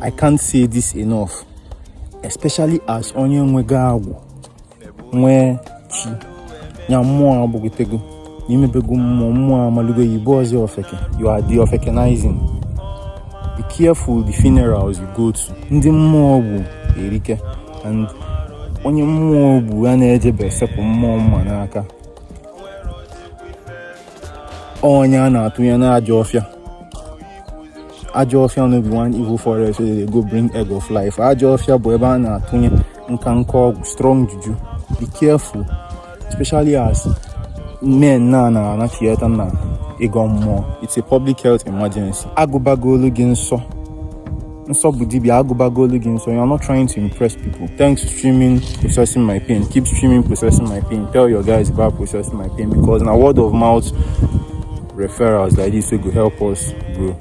I can't say this enough, especially as onye nwega agwụ nwe chi nya mmụọ agbogotego n'imebego mmụọ amalugo yibo ọzọ ofeke. You are the ofekenizing. Be careful the funerals you go to. Ndị mmụọ bụ erike, and onye mmụọ bụ ya na-ejebe sepụ mmụọ mma n'aka. Onye a na-atụnye na ajọ ọfịa no be one evil forest where they go bring egg of life. Ajọ ọfịa bụ ebe a na-atụnye nka ọgwụ, strong juju. Be careful, especially as men na theater na ịgọ mmụọ. It's a public health emergency. Agụbagolu gị nsọ bụ dibịa, agụbagolu gị nsọ. You're not trying to impress people. Thanks for streaming Processing My Pain. Keep streaming Processing My Pain. Tell your guys about Processing My Pain, because na word of mouth referrals like this will help us grow.